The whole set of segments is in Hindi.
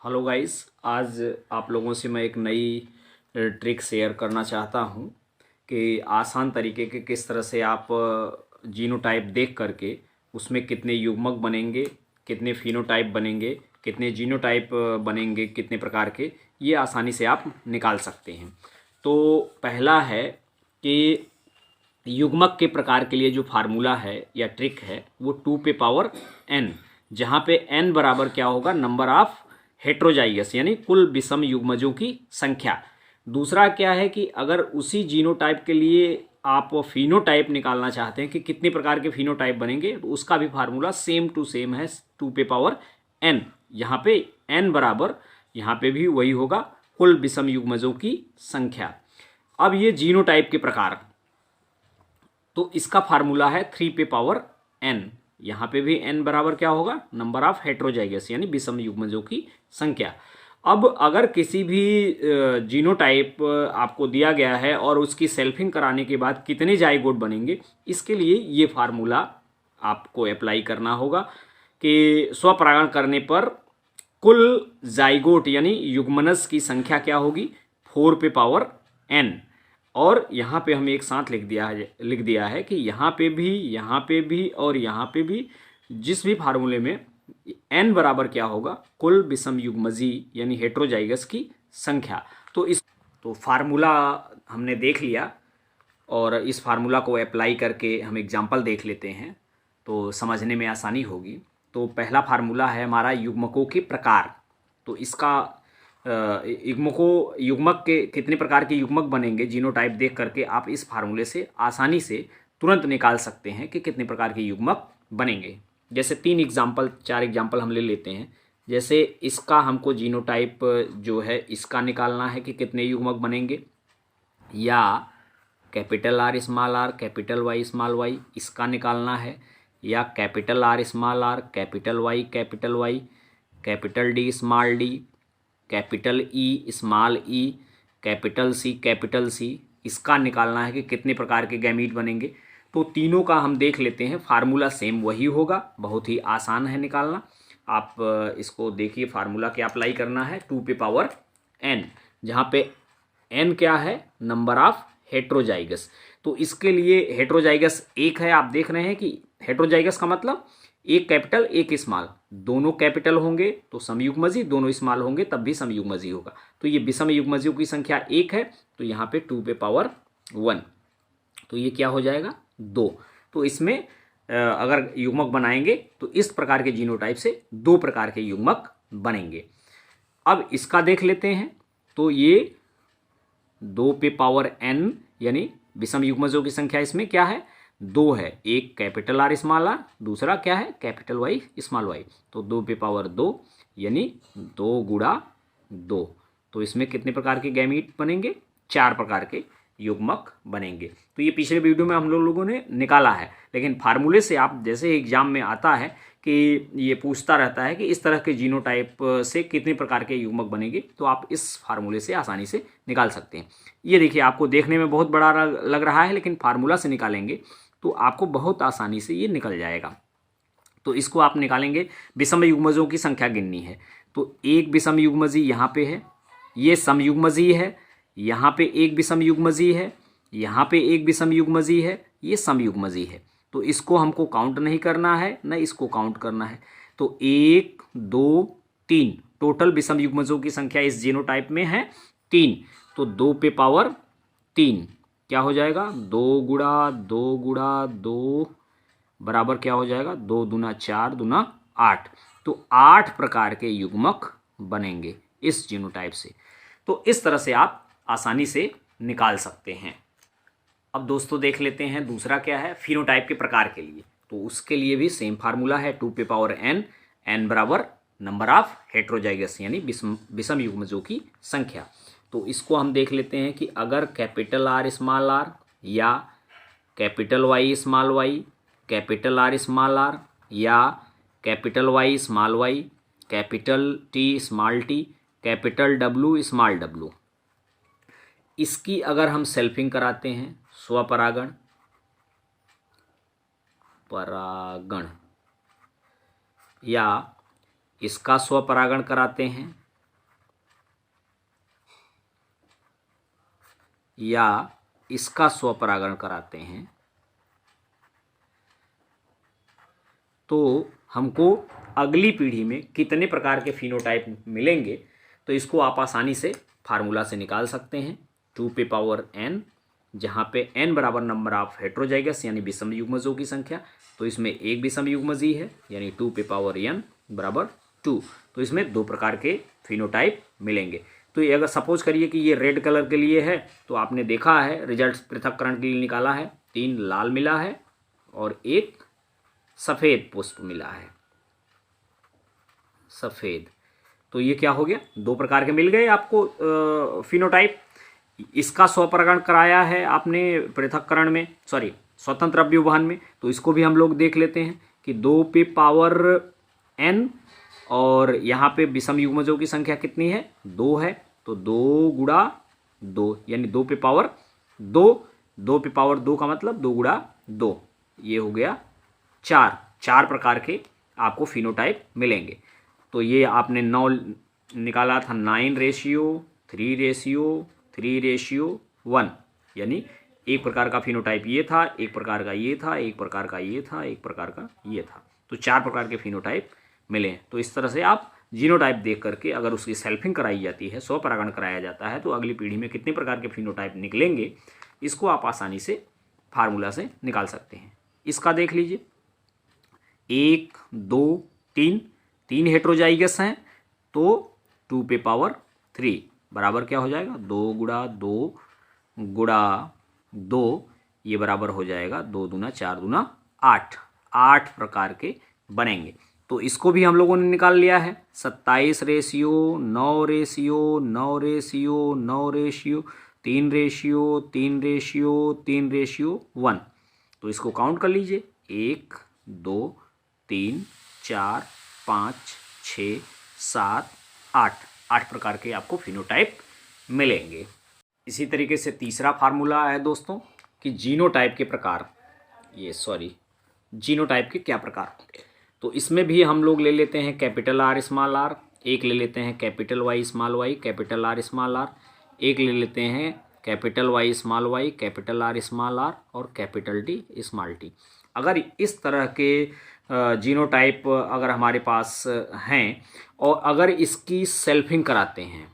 हेलो गाइस, आज आप लोगों से मैं एक नई ट्रिक शेयर करना चाहता हूं कि आसान तरीके के किस तरह से आप जीनोटाइप देख करके उसमें कितने युग्मक बनेंगे, कितने फिनोटाइप बनेंगे, कितने जीनोटाइप बनेंगे, कितने प्रकार के, ये आसानी से आप निकाल सकते हैं। तो पहला है कि युग्मक के प्रकार के लिए जो फार्मूला है या ट्रिक है वो 2 पे पावर n, जहाँ पे n बराबर क्या होगा, नंबर ऑफ हेट्रोजाइगस यानी कुल विषम युग्मजों की संख्या। दूसरा क्या है कि अगर उसी जीनोटाइप के लिए आप फिनोटाइप निकालना चाहते हैं कि कितने प्रकार के फिनोटाइप बनेंगे, तो उसका भी फार्मूला सेम टू सेम है 2 पे पावर n। यहाँ पे n बराबर यहाँ पे भी वही होगा, कुल विषम युग्मजों की संख्या। अब ये जीनोटाइप के प्रकार, तो इसका फार्मूला है 3 पे पावर n। यहाँ पे भी n बराबर क्या होगा, नंबर ऑफ हेट्रोजाइगस यानी विषम युग्मजों की संख्या। अब अगर किसी भी जीनोटाइप आपको दिया गया है और उसकी सेल्फिंग कराने के बाद कितने जाइगोट बनेंगे, इसके लिए ये फार्मूला आपको अप्लाई करना होगा कि स्वपरागण करने पर कुल जाइगोट यानी युग्मनस की संख्या क्या होगी, 4 पे पावर n। और यहाँ पे हमें एक साथ लिख दिया है कि यहाँ पे भी, यहाँ पे भी और यहाँ पे भी जिस भी फार्मूले में n बराबर क्या होगा, कुल विषम युग्मजी यानी हेट्रोजाइगस की संख्या। तो फार्मूला हमने देख लिया और इस फार्मूला को अप्लाई करके हम एग्जाम्पल देख लेते हैं तो समझने में आसानी होगी। तो पहला फार्मूला है हमारा युग्मकों के प्रकार। तो इसका युग्मक के कितने प्रकार के युग्मक बनेंगे जीनोटाइप देख करके आप इस फार्मूले से आसानी से तुरंत निकाल सकते हैं कि कितने प्रकार के युग्मक बनेंगे। जैसे 4 एग्जाम्पल हम ले लेते हैं। जैसे इसका हमको जीनोटाइप जो है इसका निकालना है कि कितने युग्मक बनेंगे, या capital R small R capital Y small Y इसका निकालना है, या capital R small R capital Y capital D small D capital E small E capital C इसका निकालना है कि कितने प्रकार के गैमीट बनेंगे। तो तीनों का हम देख लेते हैं, फार्मूला सेम वही होगा, बहुत ही आसान है निकालना। आप इसको देखिए, फार्मूला क्या अप्लाई करना है, 2 पे पावर n, जहाँ पे n क्या है, नंबर ऑफ हेट्रोजाइगस। तो इसके लिए हेट्रोजाइगस एक है, आप देख रहे हैं कि हेट्रोजाइगस का मतलब एक कैपिटल एक स्मॉल, दोनों कैपिटल होंगे तो समयुग्मजी, दोनों स्मॉल होंगे तब भी समयुग्मजी होगा। तो ये विषम युग्मजियों की संख्या एक है, तो यहाँ पे 2 पे पावर 1, तो ये क्या हो जाएगा 2। तो इसमें अगर युग्मक बनाएंगे तो इस प्रकार के जीनोटाइप से 2 प्रकार के युग्मक बनेंगे। अब इसका देख लेते हैं। तो ये 2 पे पावर n यानी विषम युग्मजों की संख्या इसमें क्या है, 2 है। एक कैपिटल आर स्मॉल आर, दूसरा क्या है कैपिटल वाई स्मॉल वाई। तो 2 पे पावर 2 यानी 2 गुणा 2। तो इसमें कितने प्रकार के गैमीट बनेंगे, 4 प्रकार के युग्मक बनेंगे। तो ये पिछले वीडियो में हम लोगों ने निकाला है, लेकिन फार्मूले से आप जैसे एग्जाम में आता है कि ये पूछता रहता है कि इस तरह के जीनोटाइप से कितने प्रकार के युग्मक बनेंगे, तो आप इस फार्मूले से आसानी से निकाल सकते हैं। ये देखिए, आपको देखने में बहुत बड़ा लग रहा है, लेकिन फार्मूला से निकालेंगे तो आपको बहुत आसानी से ये निकल जाएगा। तो इसको आप निकालेंगे, विषम युग्मजों की संख्या गिननी है। तो एक विषम युग्मजी यहाँ पे है, ये समयुग्मजी है, यहाँ पे एक विषम युग्मजी है, यहाँ पे एक विषम युग्मजी है, ये समयुग्मजी है। तो इसको हमको काउंट नहीं करना है, न इसको काउंट करना है। तो 1 2 3 टोटल विषम युग्मजों की संख्या इस जीनोटाइप में है 3। तो 2 पे पावर 3 क्या हो जाएगा, 2 गुणा 2 गुणा 2 बराबर क्या हो जाएगा, 2 दूना 4 दूना 8। तो 8 प्रकार के युग्मक बनेंगे इस जीनोटाइप से। तो इस तरह से आप आसानी से निकाल सकते हैं। अब दोस्तों देख लेते हैं दूसरा क्या है, फिनोटाइप के प्रकार के लिए। तो उसके लिए भी सेम फार्मूला है, 2 पे पावर n बराबर नंबर ऑफ हेट्रोजाइगस यानी विषम युग्मजों की संख्या। तो इसको हम देख लेते हैं कि अगर कैपिटल आर स्मॉल आर या capital Y small Y capital R small R या capital Y small Y capital T small T capital W small W, इसकी अगर हम सेल्फिंग कराते हैं, स्वपरागण या इसका स्वपरागण कराते हैं या इसका स्वपरागण कराते हैं तो हमको अगली पीढ़ी में कितने प्रकार के फिनोटाइप मिलेंगे, तो इसको आप आसानी से फार्मूला से निकाल सकते हैं। 2 पे पावर n, जहाँ पे n बराबर नंबर ऑफ हेट्रोजाइगस यानी विषम युग्मजों की संख्या, तो इसमें एक विषम युग्मज ही है यानी 2 पे पावर n बराबर 2। तो इसमें 2 प्रकार के फिनोटाइप मिलेंगे। तो ये अगर सपोज करिए कि ये रेड कलर के लिए है, तो आपने देखा है रिजल्ट पृथक्करण के लिए निकाला है, 3 लाल मिला है और एक सफ़ेद पुष्प मिला है, सफ़ेद। तो ये क्या हो गया, 2 प्रकार के मिल गए आपको फिनोटाइप। इसका स्वपरागण कराया है आपने पृथक्करण में, सॉरी स्वतंत्र अव्यूहन में, तो इसको भी हम लोग देख लेते हैं कि 2 पे पावर n और यहाँ पे विषम युग्मजों की संख्या कितनी है, 2 है, तो 2 गुणा 2 यानी 2 पे पावर 2, 2 पे पावर 2 का मतलब 2 गुणा 2, ये हो गया 4 प्रकार के आपको फिनोटाइप मिलेंगे। तो ये आपने 9 निकाला था, 9:3:3:1 यानी एक प्रकार का फिनोटाइप ये था, एक प्रकार का ये था, एक प्रकार का ये था, एक प्रकार का ये था, तो 4 प्रकार के फिनोटाइप मिले हैं। तो इस तरह से आप जीनोटाइप देख करके अगर उसकी सेल्फिंग कराई जाती है, स्वपरागण कराया जाता है, तो अगली पीढ़ी में कितने प्रकार के फिनोटाइप निकलेंगे, इसको आप आसानी से फार्मूला से निकाल सकते हैं। इसका देख लीजिए, 1 2 3 हेट्रोजाइगस हैं, तो 2 पे पावर 3 बराबर क्या हो जाएगा, 2 गुणा 2 गुणा 2, ये बराबर हो जाएगा 2 दूना 4 दूना 8 प्रकार के बनेंगे। तो इसको भी हम लोगों ने निकाल लिया है, 27:9:9:9:3:3:3:1। तो इसको काउंट कर लीजिए, 1 2 3 4 5 6 7 8 प्रकार के आपको फिनोटाइप मिलेंगे। इसी तरीके से तीसरा फार्मूला है दोस्तों कि जीनोटाइप के प्रकार, जीनोटाइप के क्या प्रकार होंगे। तो इसमें भी हम लोग ले लेते हैं कैपिटल R स्मॉल r, एक ले लेते हैं capital Y small y, capital R small r, एक ले लेते हैं capital Y small y, capital R small r और कैपिटल D स्मॉल t। अगर इस तरह के जीनोटाइप अगर हमारे पास हैं और अगर इसकी सेल्फिंग कराते हैं,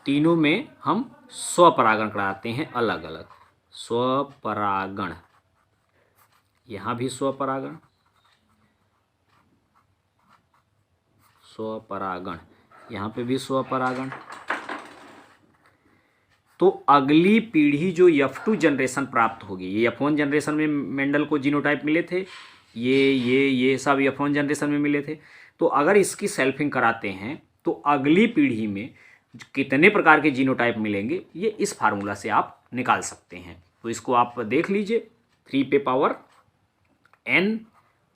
तीनों में हम स्वपरागण कराते हैं अलग अलग, स्वपरागण, यहाँ भी स्वपरागण, स्वपरागण, यहाँ पे भी स्वपरागण। तो अगली पीढ़ी जो F2 जनरेशन प्राप्त होगी, ये F1 जनरेशन में मेंडल को जीनोटाइप मिले थे, ये सब F1 जनरेशन में मिले थे। तो अगर इसकी सेल्फिंग कराते हैं तो अगली पीढ़ी में कितने प्रकार के जीनोटाइप मिलेंगे, ये इस फार्मूला से आप निकाल सकते हैं। तो इसको आप देख लीजिए, 3 पे पावर n,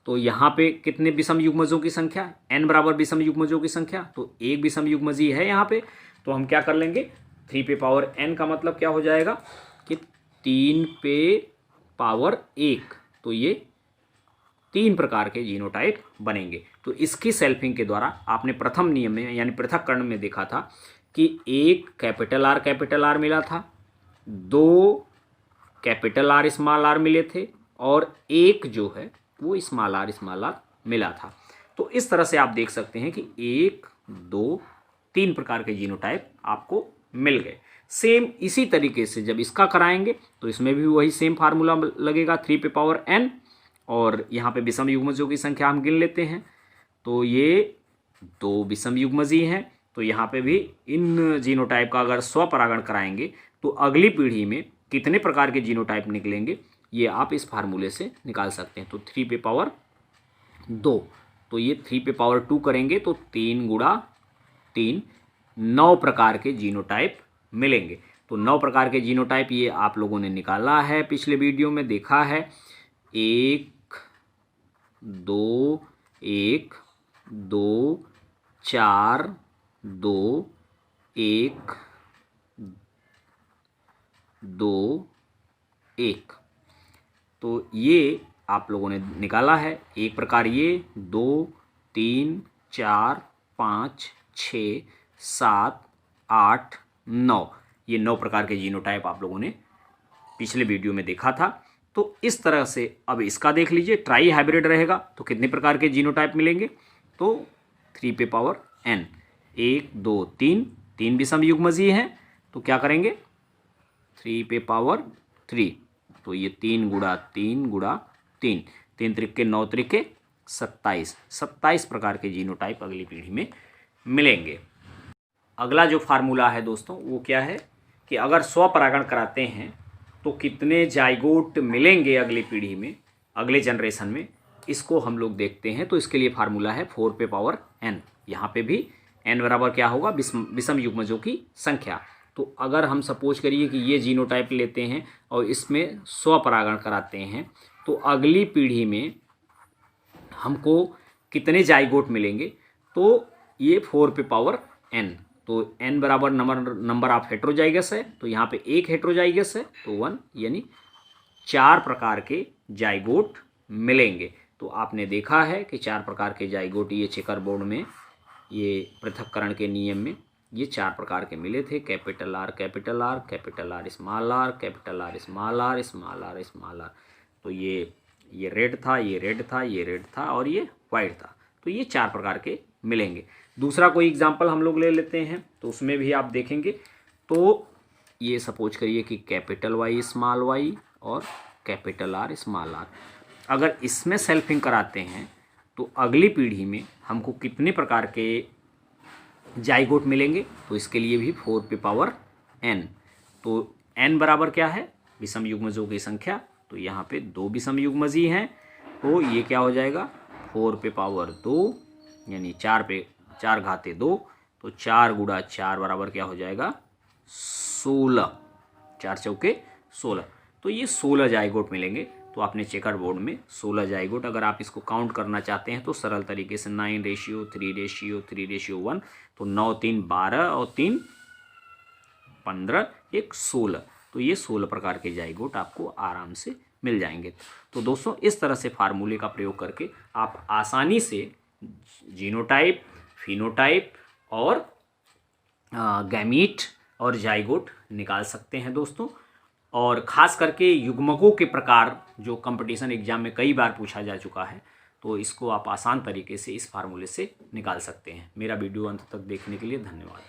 तो यहाँ पे कितने विषम युग्मजों की संख्या, n बराबर विषम युग्मजों की संख्या, तो एक विषम युग्मजी है यहाँ पे। तो हम क्या कर लेंगे, 3 पे पावर n का मतलब क्या हो जाएगा कि 3 पे पावर 1, तो ये 3 प्रकार के जीनोटाइप बनेंगे। तो इसकी सेल्फिंग के द्वारा आपने प्रथम नियम में यानी पृथक्करण में देखा था कि एक कैपिटल R मिला था, 2 कैपिटल R स्मॉल r मिले थे और एक जो है वो स्मॉल r मिला था। तो इस तरह से आप देख सकते हैं कि 1 2 3 प्रकार के जीनोटाइप आपको मिल गए। सेम इसी तरीके से जब इसका कराएंगे तो इसमें भी वही सेम फार्मूला लगेगा, 3 पे पावर n, और यहाँ पे विषम युग्मजों की संख्या हम गिन लेते हैं, तो ये 2 विषम युग्मजी हैं। तो यहाँ पे भी इन जीनोटाइप का अगर स्वपरागण कराएंगे तो अगली पीढ़ी में कितने प्रकार के जीनोटाइप निकलेंगे, ये आप इस फार्मूले से निकाल सकते हैं। तो 3 पे पावर 2, तो ये 3 पे पावर 2 करेंगे तो 3 गुणा 3, 9 प्रकार के जीनोटाइप मिलेंगे। तो 9 प्रकार के जीनोटाइप ये आप लोगों ने निकाला है, पिछले वीडियो में देखा है, 1 2 1 2 4 2 1 2 1। तो ये आप लोगों ने निकाला है। एक प्रकार ये 2 3 4 5 6 7 8 9। ये 9 प्रकार के जीनोटाइप आप लोगों ने पिछले वीडियो में देखा था। तो इस तरह से अब इसका देख लीजिए, ट्राई हाइब्रिड रहेगा तो कितने प्रकार के जीनोटाइप मिलेंगे, तो 3 पे पावर n, 1 2 3, 3 विषम युग्मजीय हैं तो क्या करेंगे 3 पे पावर 3, तो ये 3 गुणा 3 गुणा 3, 3 त्रिक के 9 त्रिक के 27 प्रकार के जीनोटाइप अगली पीढ़ी में मिलेंगे। अगला जो फार्मूला है दोस्तों वो क्या है कि अगर स्वपरागण कराते हैं तो कितने जाइगोट मिलेंगे अगली पीढ़ी में, अगले जनरेशन में, इसको हम लोग देखते हैं। तो इसके लिए फार्मूला है 4 पे पावर n। यहाँ पे भी n बराबर क्या होगा, विषम युग्मजों की संख्या। तो अगर हम सपोज करिए कि ये जीनोटाइप लेते हैं और इसमें स्वपरागण कराते हैं तो अगली पीढ़ी में हमको कितने जाइगोट मिलेंगे, तो ये 4 पे पावर n। तो n बराबर नंबर ऑफ हेट्रोजाइगस है, तो यहाँ पे एक हेट्रोजाइगस है तो 1, यानी 4 प्रकार के जाइगोट मिलेंगे। तो आपने देखा है कि 4 प्रकार के जाइगोट ये चेकर बोर्ड में, ये पृथक्करण के नियम में ये 4 प्रकार के मिले थे, capital R capital R, capital R small R, capital R small R, small R small R. तो ये रेड था, ये रेड था, ये रेड था और ये वाइट था। तो ये 4 प्रकार के मिलेंगे। दूसरा कोई एग्जाम्पल हम लोग ले लेते हैं तो उसमें भी आप देखेंगे। तो ये सपोज करिए कि कैपिटल वाई स्मॉल वाई और कैपिटल आर स्मॉल आर, अगर इसमें सेल्फिंग कराते हैं तो अगली पीढ़ी में हमको कितने प्रकार के जाइगोट मिलेंगे, तो इसके लिए भी 4 पे पावर n। तो n बराबर क्या है, विषम युग्मजों की संख्या। तो यहाँ पे 2 विषम युग्मजी हैं तो ये क्या हो जाएगा 4 पे पावर 2, यानी 4 घाते 2, तो 4 गुणा 4 बराबर क्या हो जाएगा 16, 4 चौके 16। तो ये 16 जाइगोट मिलेंगे। तो आपने चेकर बोर्ड में 16 जाइगोट, अगर आप इसको काउंट करना चाहते हैं तो सरल तरीके से 9:3:3:1, तो 9 3 12 और 3 15, 1 16। तो ये 16 प्रकार के जाइगोट आपको आराम से मिल जाएंगे। तो दोस्तों इस तरह से फार्मूले का प्रयोग करके आप आसानी से जीनोटाइप, फिनोटाइप और गैमीट और जाइगोट निकाल सकते हैं दोस्तों। और ख़ास करके युग्मकों के प्रकार जो कंपटीशन एग्जाम में कई बार पूछा जा चुका है, तो इसको आप आसान तरीके से इस फार्मूले से निकाल सकते हैं। मेरा वीडियो अंत तक देखने के लिए धन्यवाद।